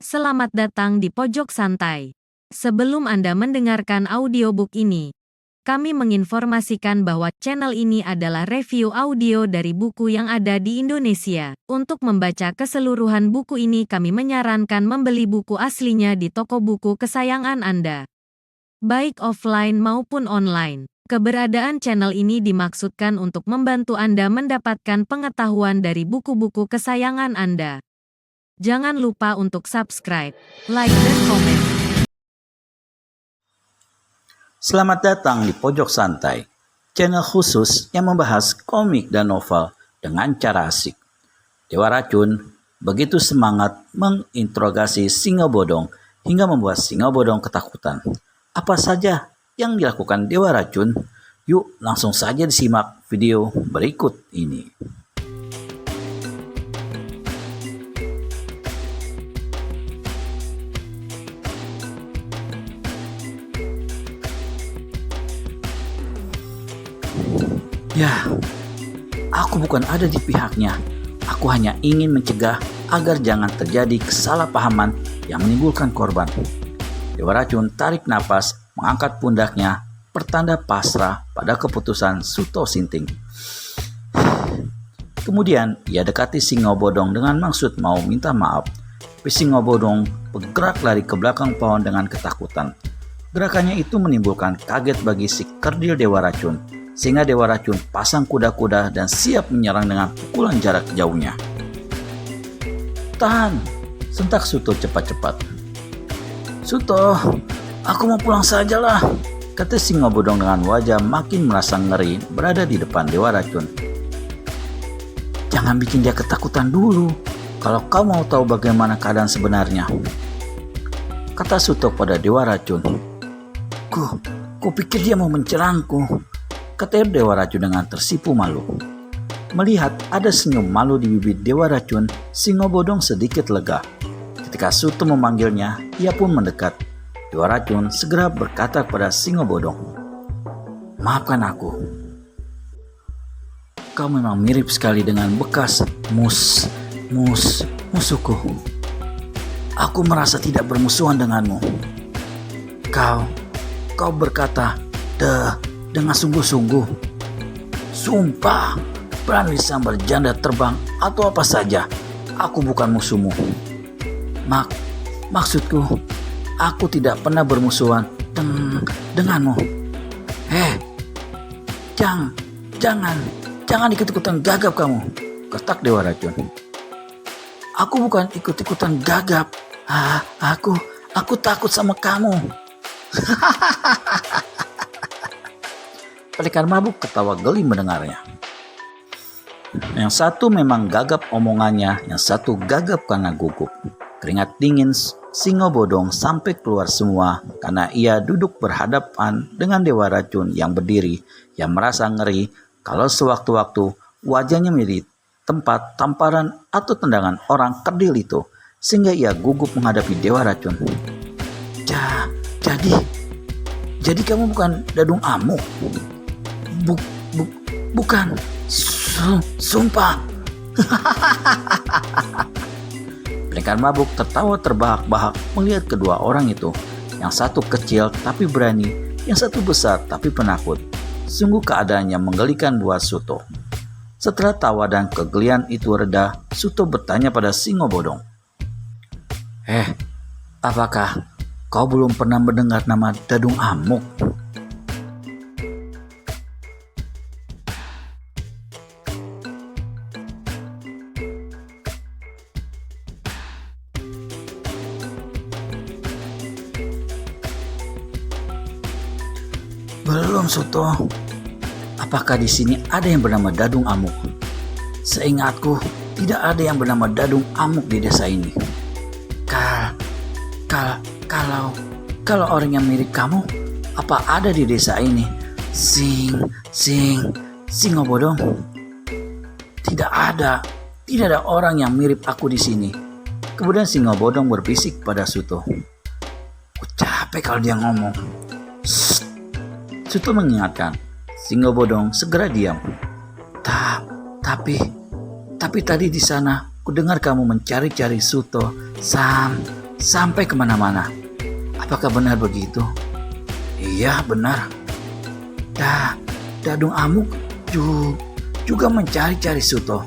Selamat datang di Pojok Santai. Sebelum Anda mendengarkan audiobook ini, kami menginformasikan bahwa channel ini adalah review audio dari buku yang ada di Indonesia. Untuk membaca keseluruhan buku ini, kami menyarankan membeli buku aslinya di toko buku kesayangan Anda, baik offline maupun online. Keberadaan channel ini dimaksudkan untuk membantu Anda mendapatkan pengetahuan dari buku-buku kesayangan Anda. Jangan lupa untuk subscribe, like, dan komen. Selamat datang di Pojok Santai, channel khusus yang membahas komik dan novel dengan cara asik. Dewa Racun begitu semangat menginterogasi Singo Bodong hingga membuat Singo Bodong ketakutan. Apa saja yang dilakukan Dewa Racun? Yuk langsung saja disimak video berikut ini. Ya, aku bukan ada di pihaknya. Aku hanya ingin mencegah agar jangan terjadi kesalahpahaman yang menimbulkan korban. Dewa Racun tarik napas, mengangkat pundaknya, pertanda pasrah pada keputusan Suto Sinting. Kemudian ia dekati Singo Bodong dengan maksud mau minta maaf. Tapi Singo Bodong bergerak lari ke belakang pohon dengan ketakutan. Gerakannya itu menimbulkan kaget bagi si kerdil Dewa Racun, sehingga Dewa Racun pasang kuda-kuda dan siap menyerang dengan pukulan jarak jauhnya. "Tahan!" sentak Suto cepat-cepat. "Suto, aku mau pulang sajalah," kata Singo Bodong dengan wajah makin merasa ngeri berada di depan Dewa Racun. "Jangan bikin dia ketakutan dulu, kalau kau mau tahu bagaimana keadaan sebenarnya," kata Suto pada Dewa Racun. Ku pikir dia mau mencerangku," kata Dewa Racun dengan tersipu malu. Melihat ada senyum malu di bibir Dewa Racun, Singo Bodong sedikit lega. Ketika Suto memanggilnya, ia pun mendekat. Dewa Racun segera berkata kepada Singo Bodong, "Maafkan aku. Kau memang mirip sekali dengan bekas musuhku. Aku merasa tidak bermusuhan denganmu. Kau berkata dengan sungguh-sungguh. Sumpah, berani sambar janda terbang atau apa saja, aku bukan musuhmu. Maksudku, aku tidak pernah bermusuhan denganmu. Jangan ikut-ikutan gagap kamu," ketak Dewa Racun. "Aku bukan ikut-ikutan gagap. Aku takut sama kamu." Pendekar mabuk ketawa geli mendengarnya. Yang satu memang gagap omongannya, yang satu gagap karena gugup. Keringat dingin Singo Bodong sampai keluar semua karena ia duduk berhadapan dengan Dewa Racun yang berdiri, yang merasa ngeri kalau sewaktu-waktu wajahnya mirip tempat tamparan atau tendangan orang kerdil itu, sehingga ia gugup menghadapi Dewa Racun. Jadi kamu bukan Dadung Amuk?" Bukan. Sumpah." Pendekar mabuk tertawa terbahak-bahak melihat kedua orang itu. Yang satu kecil tapi berani, yang satu besar tapi penakut. Sungguh keadaannya menggelikan buat Suto. Setelah tawa dan kegelian itu reda, Suto bertanya pada Singo Bodong, apakah kau belum pernah mendengar nama Dadung Amuk?" "Belum, Suto. Apakah di sini ada yang bernama Dadung Amuk? Seingatku, tidak ada yang bernama Dadung Amuk di desa ini. Kalau orang yang mirip kamu, apa ada di desa ini? Singo Bodong? Tidak ada orang yang mirip aku di sini." Kemudian Singo Bodong berbisik pada Suto, "Ku capek kalau dia ngomong." Suto mengingatkan. Singo Bodong segera diam. Tapi tadi di sana ku dengar kamu mencari-cari Suto sampai kemana-mana. Apakah benar begitu? Iya, benar. Dadung Amuk juga mencari-cari Suto.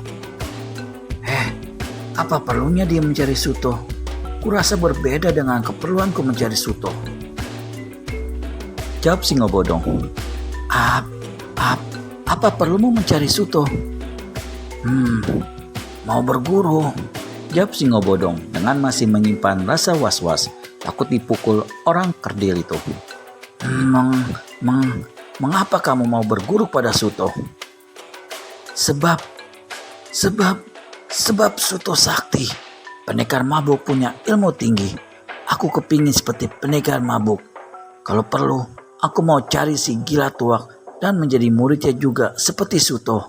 Apa perlunya dia mencari Suto? Kurasa berbeda dengan keperluanku mencari Suto. Jawab Singo Bodong. Apa perlumu mencari Suto? Mau berguru. Jawab Singo Bodong dengan masih menyimpan rasa was-was, takut dipukul orang kerdil itu. Mengapa kamu mau berguru pada Suto? Sebab Suto sakti. Pendekar mabuk punya ilmu tinggi. Aku kepingin seperti pendekar mabuk. Kalau perlu, aku mau cari si gila tuak dan menjadi muridnya juga seperti Suto.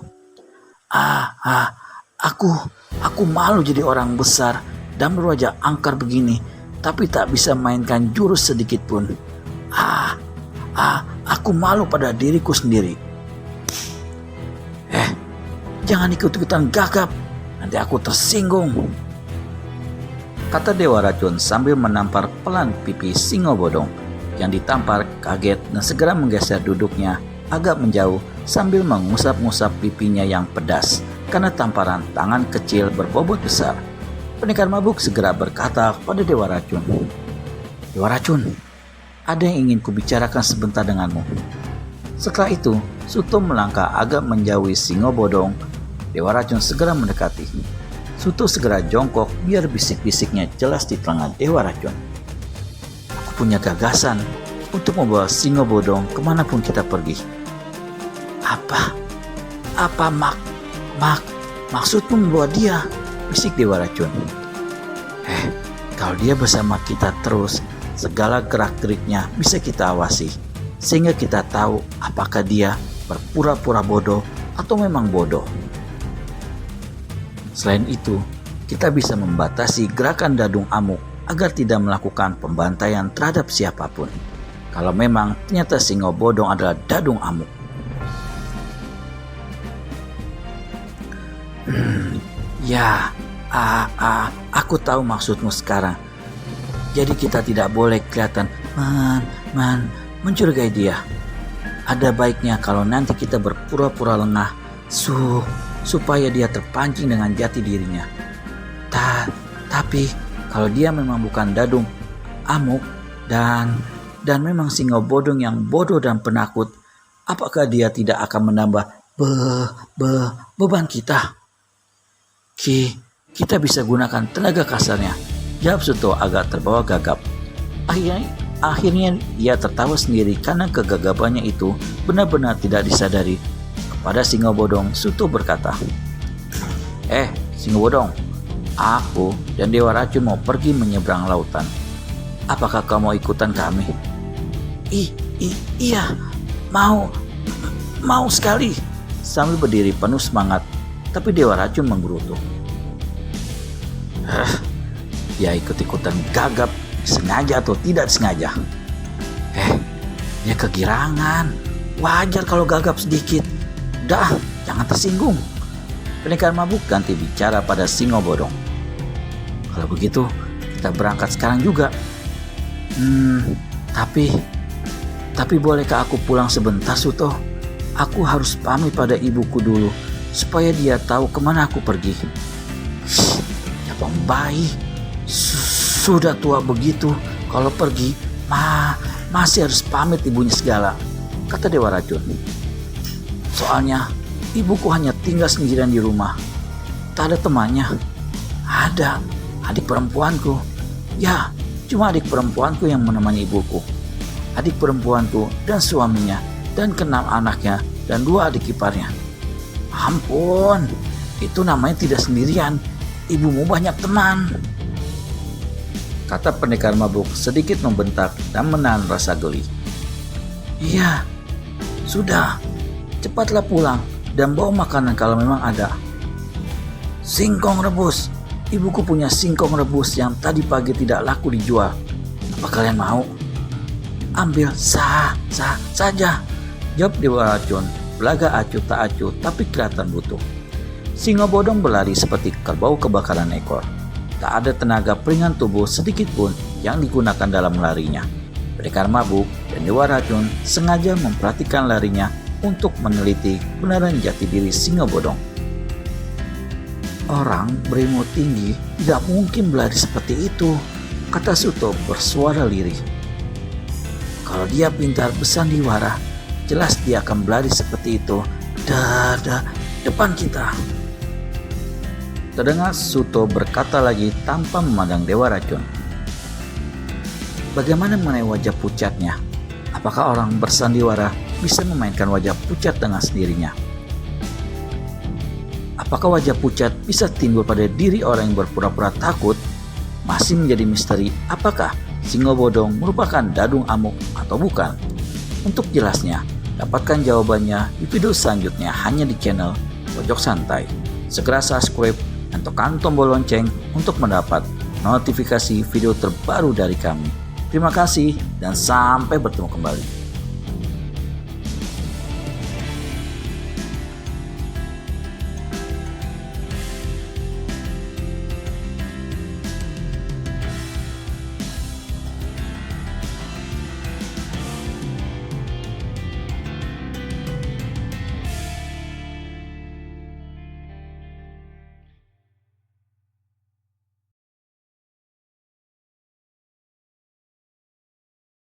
Aku malu jadi orang besar dan berwajah angker begini, tapi tak bisa mainkan jurus sedikit pun. Aku malu pada diriku sendiri. Jangan ikut-ikutan gagap, nanti aku tersinggung, kata Dewa Racun sambil menampar pelan pipi Singo Bodong. Yang ditampar kaget dan segera menggeser duduknya agak menjauh sambil mengusap-ngusap pipinya yang pedas karena tamparan tangan kecil berbobot besar. Pendekar mabuk segera berkata kepada Dewa Racun, Dewa Racun, ada yang ingin kubicarakan sebentar denganmu. Setelah itu, Suto melangkah agak menjauhi Singo Bodong. Dewa Racun segera mendekati. Suto segera jongkok biar bisik-bisiknya jelas di telinga Dewa Racun. Aku punya gagasan untuk membawa Singo Bodong kemanapun kita pergi. Apa maksudmu membawa dia? Bisik Dewa Racun. Kalau dia bersama kita terus, segala gerak-geriknya bisa kita awasi, sehingga kita tahu apakah dia berpura-pura bodoh atau memang bodoh. Selain itu, kita bisa membatasi gerakan Dadung Amuk agar tidak melakukan pembantaian terhadap siapapun. Kalau memang ternyata Singo Bodong adalah Dadung Amuk. Aku tahu maksudmu sekarang. Jadi kita tidak boleh kelihatan mencurigai dia. Ada baiknya kalau nanti kita berpura-pura lengah supaya dia terpancing dengan jati dirinya. Tapi kalau dia memang bukan Dadung Amuk dan memang Singo Bodong yang bodoh dan penakut, apakah dia tidak akan menambah beban kita? Kita bisa gunakan tenaga kasarnya. Jawab Suto agak terbawa gagap. Akhirnya ia tertawa sendiri karena kegagapannya itu benar-benar tidak disadari. Pada Singo Bodong, Suto berkata, Singo Bodong, aku dan Dewa Racun mau pergi menyeberang lautan. Apakah kau mau ikutan kami? Iya, mau sekali. Sambil berdiri penuh semangat, tapi Dewa Racun menggerutu. Dia ikut-ikutan gagap, sengaja atau tidak sengaja. Dia kegirangan. Wajar kalau gagap sedikit. Dah, jangan tersinggung. Pendekar mabuk ganti bicara pada Singo Bodong. Kalau begitu, kita berangkat sekarang juga. Tapi bolehkah aku pulang sebentar, Suto? Aku harus pamit pada ibuku dulu, supaya dia tahu kemana aku pergi. Jabang bayi, sudah tua begitu, kalau pergi masih harus pamit ibunya segala, kata Dewa Racun. Soalnya ibuku hanya tinggal sendirian di rumah, tak ada temannya. Ada adik perempuanku. Ya, cuma adik perempuanku yang menemani ibuku. Adik perempuanku dan suaminya dan 6 anaknya dan 2 adik iparnya. Ampun, itu namanya tidak sendirian. Ibumu banyak teman, kata pendekar mabuk sedikit membentak dan menahan rasa geli. Iya, sudah, cepatlah pulang dan bawa makanan kalau memang ada. Singkong rebus, ibuku punya singkong rebus yang tadi pagi tidak laku dijual. Apa kalian mau? Ambil saja, jawab Dewa Racun. Belaga acuh tak acuh tapi kelihatan butuh. Singo Bodong berlari seperti kerbau kebakaran ekor. tak ada tenaga peringan tubuh sedikit pun yang digunakan dalam larinya. Pendekar mabuk dan dewa racun sengaja memperhatikan larinya untuk meneliti kebenaran jati diri singa bodong. Orang berilmu tinggi tidak mungkin berlari seperti itu, kata Suto bersuara lirih. Kalau dia pintar bersandiwara, jelas dia akan berlari seperti itu. Depan kita. Terdengar Suto berkata lagi tanpa memandang dewa racun. Bagaimana mengenai wajah pucatnya? Apakah orang bersandiwara bisa memainkan wajah pucat dengan sendirinya? Apakah wajah pucat bisa timbul pada diri orang yang berpura-pura takut? Masih menjadi misteri apakah singa bodong merupakan dadung amuk atau bukan? Untuk jelasnya, dapatkan jawabannya di video selanjutnya hanya di channel Pojok Santai. Segera subscribe dan tekan tombol lonceng untuk mendapat notifikasi video terbaru dari kami. Terima kasih dan sampai bertemu kembali.